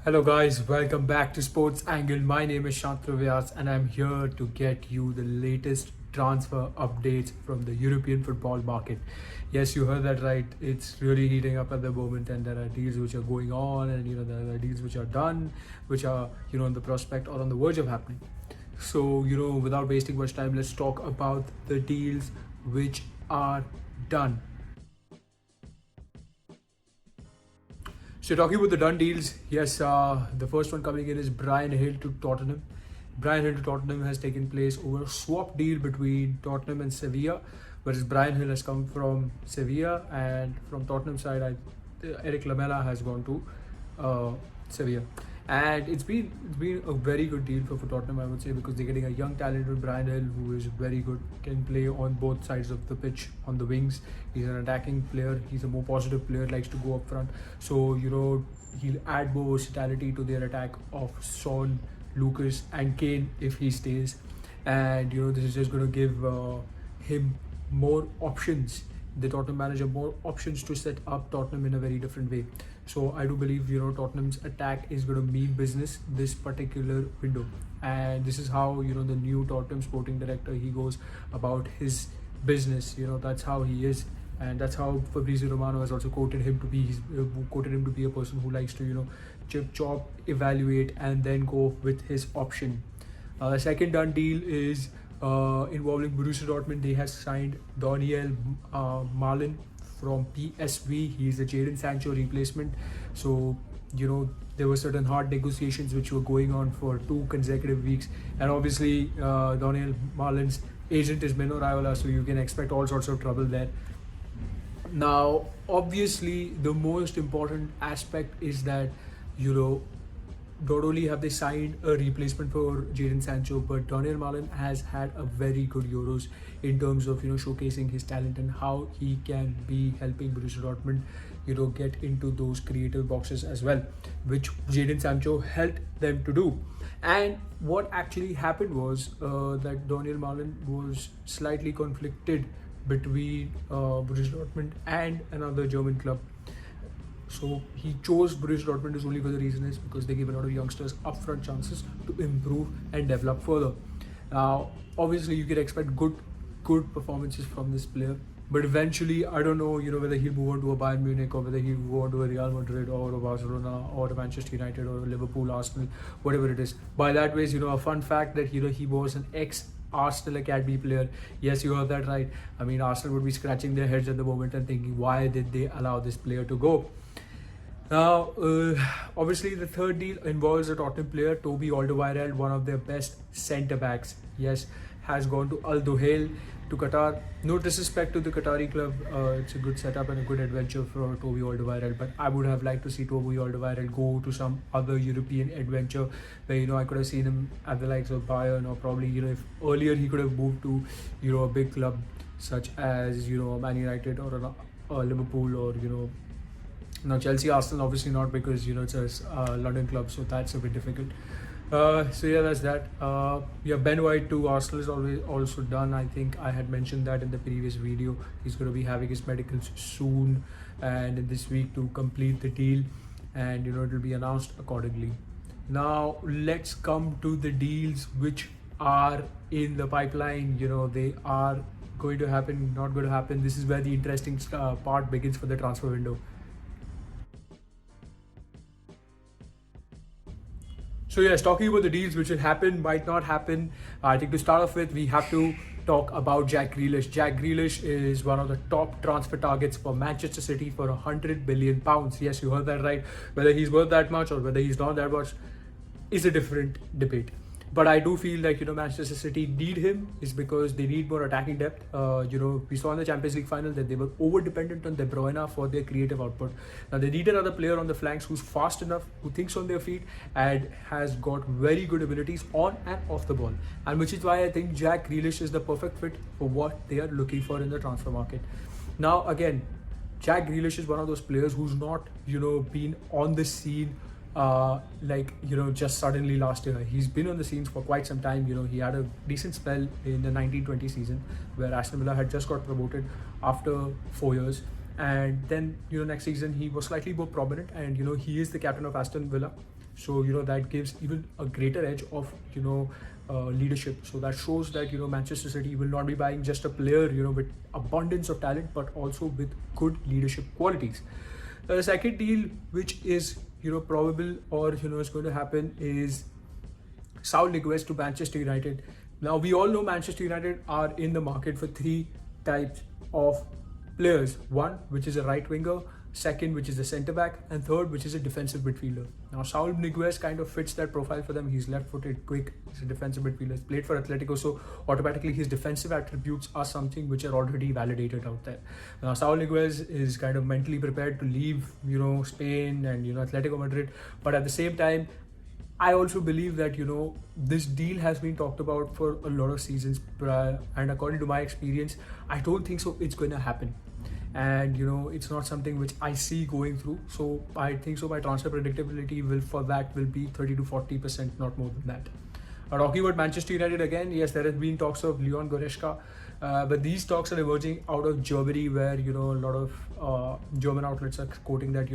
Hello guys, welcome back to Sports Angle. My name is Shantanu Vyas and I'm here to get you the latest transfer updates from the European football market. Yes, you heard that right. It's really heating up at the moment and there are deals which are going on and there are deals which are done, which are on the prospect or on the verge of happening. So, without wasting much time, let's talk about the deals which are done. So talking about the done deals, yes, the first one coming in is Brian Hill to Tottenham. Brian Hill to Tottenham has taken place over a swap deal between Tottenham and Sevilla, whereas Brian Hill has come from Sevilla and from Tottenham side, Eric Lamela has gone to Sevilla. And it's been a very good deal for Tottenham, I would say, because they're getting a young talented Brian Hill who is very good, can play on both sides of the pitch on the wings. He's an attacking player. He's a more positive player, likes to go up front. So he'll add more versatility to their attack of Son, Lucas, and Kane if he stays. And this is just going to give him more options, the Tottenham manager more options to set up Tottenham in a very different way. So I do believe Tottenham's attack is going to mean business this particular window, and this is how the new Tottenham sporting director, he goes about his business. That's how he is, and that's how Fabrizio Romano has also quoted him to be. He's quoted him to be a person who likes to chip chop, evaluate, and then go with his option. The second done deal is involving Borussia Dortmund. They have signed Daniel Malin from PSV. He is a Jadon Sancho replacement. So there were certain hard negotiations which were going on for 2 consecutive weeks, and obviously Daniel Malin's agent is Mino Raiola, so you can expect all sorts of trouble there. Now, obviously, the most important aspect is that not only have they signed a replacement for Jadon Sancho, but Daniel Malin has had a very good Euros in terms of showcasing his talent and how he can be helping Borussia Dortmund get into those creative boxes as well, which Jadon Sancho helped them to do. And what actually happened was that Daniel Malin was slightly conflicted between Borussia Dortmund and another German club. So he chose Borussia Dortmund is only for the reason is because they give a lot of youngsters upfront chances to improve and develop further. Now, obviously, you can expect good performances from this player, but eventually, I don't know, whether he'll move on to a Bayern Munich or whether he'll move on to a Real Madrid or a Barcelona or a Manchester United or a Liverpool, Arsenal, whatever it is. By that ways, a fun fact that he was an Arsenal Academy player. Yes, you heard that right. I mean, Arsenal would be scratching their heads at the moment and thinking, why did they allow this player to go? Now, obviously, the third deal involves a Tottenham player, Toby Alderweireld, one of their best centre backs. Yes, has gone to Al Duhail to Qatar. No disrespect to the Qatari club, it's a good setup and a good adventure for Toby Alderweireld. But I would have liked to see Toby Alderweireld go to some other European adventure where I could have seen him at the likes of Bayern, or probably if earlier he could have moved to a big club such as Man United or Liverpool or now Chelsea, Arsenal, obviously not, because it's a London club, so that's a bit difficult. So yeah, that's that. Ben White to Arsenal is always also done. I think I had mentioned that in the previous video. He's going to be having his medicals soon and in this week to complete the deal, and it will be announced accordingly. Now let's come to the deals which are in the pipeline. They are going to happen, not going to happen. This is where the interesting part begins for the transfer window. So yes, talking about the deals which will happen, might not happen. I think to start off with, we have to talk about Jack Grealish. Jack Grealish is one of the top transfer targets for Manchester City for £100 billion. Yes, you heard that right. Whether he's worth that much or whether he's not that much is a different debate. But I do feel like Manchester City need him is because they need more attacking depth. We saw in the Champions League final that they were over dependent on De Bruyne for their creative output. Now they need another player on the flanks who's fast enough, who thinks on their feet, and has got very good abilities on and off the ball. And which is why I think Jack Grealish is the perfect fit for what they are looking for in the transfer market. Now again, Jack Grealish is one of those players who's not been on the scene just suddenly last year. He's been on the scenes for quite some time. He had a decent spell in the 1920 season where Aston Villa had just got promoted after 4 years, and then next season he was slightly more prominent, and he is the captain of Aston Villa. So that gives even a greater edge of leadership. So that shows that Manchester City will not be buying just a player with abundance of talent, but also with good leadership qualities. The second deal, which is probable or is going to happen, is Saul Niguez to Manchester United. Now we all know Manchester United are in the market for three types of players. One, which is a right winger; second, which is a centre back; and third, which is a defensive midfielder. Now Saul Niguez kind of fits that profile for them. He's left-footed, quick. He's a defensive midfielder. He's played for Atletico, so automatically his defensive attributes are something which are already validated out there. Now Saul Niguez is kind of mentally prepared to leave, Spain and Atletico Madrid, but at the same time, I also believe that this deal has been talked about for a lot of seasons, and according to my experience, I don't think so it's going to happen. And it's not something which I see going through. So I think so my transfer predictability will be 30 to 40%, not more than that. Talking about Manchester United again, yes, there has been talks of Leon Goretzka, but these talks are emerging out of Germany, where a lot of German outlets are quoting that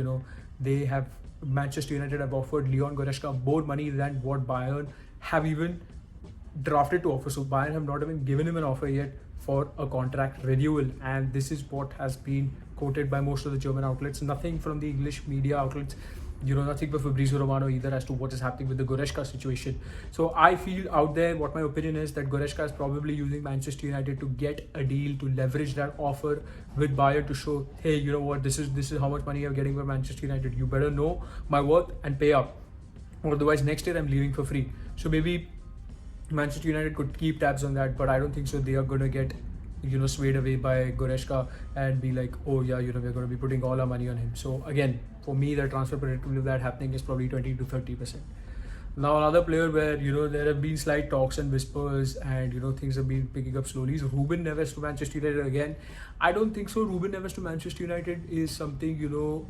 they have Manchester United have offered Leon Goretzka more money than what Bayern have even drafted to offer. So Bayern have not even given him an offer yet for a contract renewal, and this is what has been quoted by most of the German outlets. Nothing from the English media outlets, nothing by Fabrizio Romano either, as to what is happening with the Goretzka situation. So I feel out there, what my opinion is, that Goretzka is probably using Manchester United to get a deal, to leverage that offer with Bayern, to show, hey, you know what, this is how much money you're getting from Manchester United. You better know my worth and pay up, or otherwise next year I'm leaving for free. So maybe Manchester United could keep tabs on that, but I don't think so they are going to get swayed away by Goretzka and be like, oh yeah, we're going to be putting all our money on him. So again, for me, the transfer predictability of that happening is probably 20 to 30%. Now another player where there have been slight talks and whispers, and things have been picking up slowly, is Ruben Neves to Manchester United again. I don't think so Ruben Neves to Manchester United is something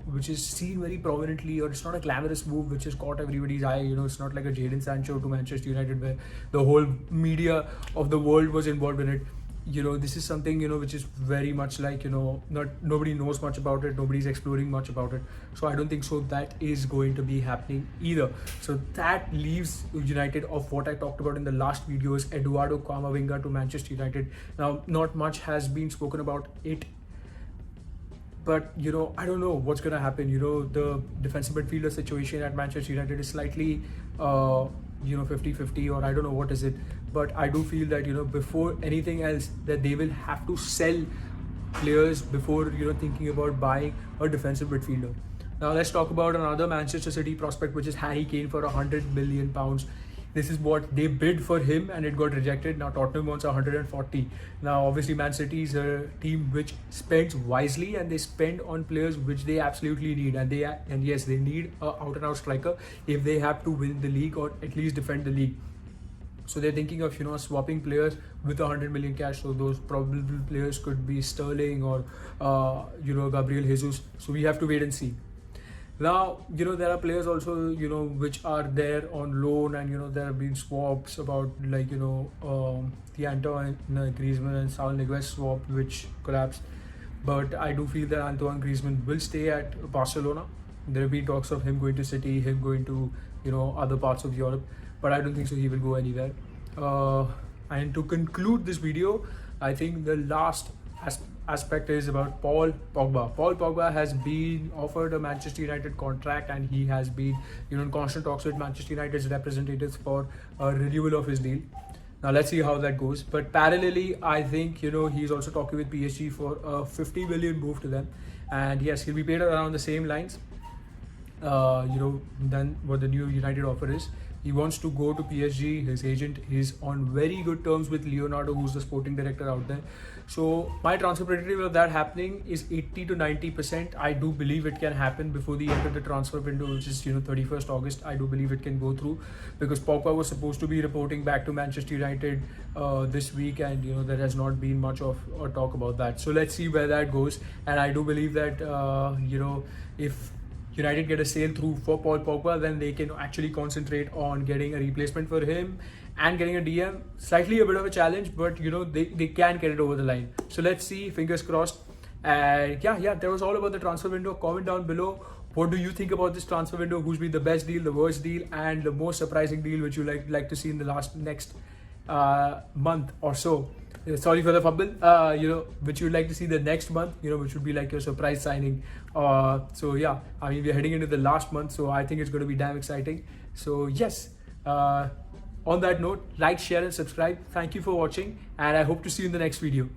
which is seen very prominently, or it's not a glamorous move which has caught everybody's eye. It's not like a Jadon Sancho to Manchester United where the whole media of the world was involved in it. This is something which is very much like nobody knows much about it, nobody's exploring much about it. So I don't think so that is going to be happening either. So that leaves United of what I talked about in the last videos, Eduardo Camavinga to Manchester United. Now not much has been spoken about it, but I don't know what's going to happen. The defensive midfielder situation at Manchester United is slightly 50-50, or I don't know what is it, but I do feel that before anything else, that they will have to sell players before thinking about buying a defensive midfielder. Now let's talk about another Manchester City prospect, which is Harry Kane for £100 million. This is what they bid for him, and it got rejected. Now Tottenham wants 140. Now obviously Man City is a team which spends wisely, and they spend on players which they absolutely need, and yes, they need a out and out striker if they have to win the league or at least defend the league. So they're thinking of swapping players with 100 million cash. So those probable players could be Sterling or Gabriel Jesus. So we have to wait and see. Now, there are players also, which are there on loan, and, there have been swaps about like, the Antoine Griezmann and Saul Niguez swap, which collapsed. But I do feel that Antoine Griezmann will stay at Barcelona. There have been talks of him going to City, him going to, other parts of Europe, but I don't think so he will go anywhere. And to conclude this video, I think the last aspect is about Paul Pogba. Paul Pogba has been offered a Manchester United contract, and he has been in constant talks with Manchester United's representatives for a renewal of his deal. Now let's see how that goes. But parallelly, I think he's also talking with PSG for a 50 million move to them, and yes, he'll be paid around the same lines than what the new United offer is. He wants to go to PSG. His agent is on very good terms with Leonardo, who's the sporting director out there. So my transfer predictability of that happening is 80 to 90%. I do believe it can happen before the end of the transfer window, which is 31st August. I do believe it can go through, because Pogba was supposed to be reporting back to Manchester United this week, and there has not been much of a talk about that. So let's see where that goes. And I do believe that if United get a sale through for Paul Pogba, then they can actually concentrate on getting a replacement for him and getting a DM. Slightly a bit of a challenge, but they can get it over the line. So let's see, fingers crossed. Yeah, that was all about the transfer window. Comment down below What do you think about this transfer window? Who's been the best deal, the worst deal, and the most surprising deal which you like to see in the next month or so? Sorry for the fumble. Which you'd like to see the next month, which would be like your surprise signing. So yeah, I mean, we're heading into the last month, so I think it's going to be damn exciting. So yes, on that note, like, share, and subscribe. Thank you for watching, and I hope to see you in the next video.